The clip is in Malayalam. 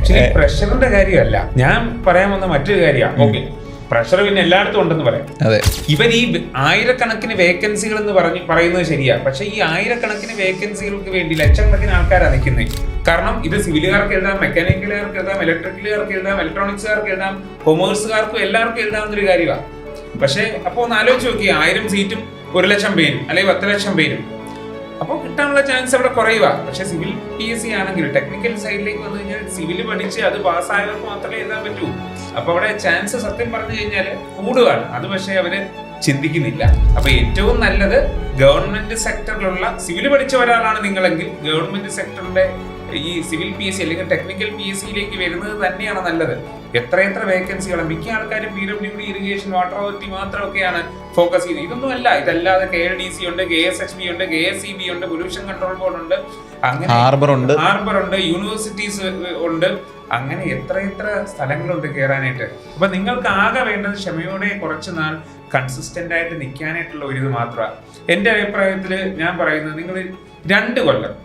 ആക്ച്വലി പ്രഷറിന്റെ കാര്യമല്ല ഞാൻ പറയാൻ വന്ന മറ്റൊരു കാര്യമാണ്. ഓക്കെ, പ്രഷർ പിന്നെ എല്ലായിടത്തും ഉണ്ടെന്ന് പറയാം. ഇവർ ഈ ആയിരക്കണക്കിന് വേക്കൻസികൾ എന്ന് പറയുന്നത് ശരിയാ, പക്ഷെ ഈ ആയിരക്കണക്കിന് വേക്കൻസികൾക്ക് വേണ്ടി ലക്ഷക്കണക്കിന് ആൾക്കാരാണ് നിൽക്കുന്നത്. കാരണം ഇത് സിവിലുകാർക്ക് എഴുതാം, മെക്കാനിക്കലുകാർക്ക് എഴുതാം, ഇലക്ട്രിക്കലുകാർക്ക് എഴുതാം, ഇലക്ട്രോണിക്സുകാർക്ക് എഴുതാം, കൊമേഴ്സുകാർക്കും എല്ലാവർക്കും എഴുതാവുന്നൊരു കാര്യമാണ്. പക്ഷെ അപ്പോൾ ഒന്ന് ആലോചിച്ച് നോക്കി, 1000 സീറ്റും 1,00,000 പേരും അല്ലെങ്കിൽ 10,00,000 പേരും, അപ്പോൾ കിട്ടാനുള്ള ചാൻസ് അവിടെ കുറയുക. പക്ഷെ സിവിൽ PSC ആണെങ്കിൽ ടെക്നിക്കൽ സൈഡിലേക്ക് വന്നു കഴിഞ്ഞാൽ സിവിൽ പഠിച്ച് അത് പാസ്സായവർക്ക് മാത്രമേ എഴുതാൻ പറ്റൂ. അപ്പൊ അവിടെ ചാൻസ് സത്യം പറഞ്ഞു കഴിഞ്ഞാൽ കൂടുകയാണ്. അത് പക്ഷേ അവര് ചിന്തിക്കുന്നില്ല. അപ്പൊ ഏറ്റവും നല്ലത് ഗവൺമെന്റ് സെക്ടറിലുള്ള സിവിൽ പഠിച്ച ഒരാളാണ് നിങ്ങളെങ്കിൽ ഗവൺമെന്റ് സെക്ടറിന്റെ ഈ സിവിൽ PSC അല്ലെങ്കിൽ ടെക്നിക്കൽ PSCയിലേക്ക് വരുന്നത് തന്നെയാണ് നല്ലത്. എത്രയെത്ര വേക്കൻസികൾ, മിക്ക ആൾക്കാരും PWD, ഇറിഗേഷൻ, വാട്ടർ അതോറിറ്റി മാത്രമൊക്കെയാണ് ഫോക്കസ് ചെയ്യുന്നത്. ഇതൊന്നും അല്ല. ഇതല്ലാതെ KLDC ഉണ്ട്, KSHB ഉണ്ട്, KSEB ഉണ്ട്, പൊല്യൂഷൻ കൺട്രോൾ ബോർഡ് ഉണ്ട്, അങ്ങനെ ഹാർബർ ഉണ്ട്, യൂണിവേഴ്സിറ്റീസ് ഉണ്ട്, അങ്ങനെ എത്രയെത്ര സ്ഥലങ്ങളുണ്ട് കയറാനായിട്ട്. അപ്പൊ നിങ്ങൾക്ക് ആകെ വേണ്ടത് ക്ഷമയോടെ കുറച്ച് നാൾ കൺസിസ്റ്റന്റ് ആയിട്ട് നിൽക്കാനായിട്ടുള്ള ഒരു ഇത് മാത്രമാണ്. എന്റെ അഭിപ്രായത്തിൽ ഞാൻ പറയുന്നത്, നിങ്ങൾ 2 കൊല്ലം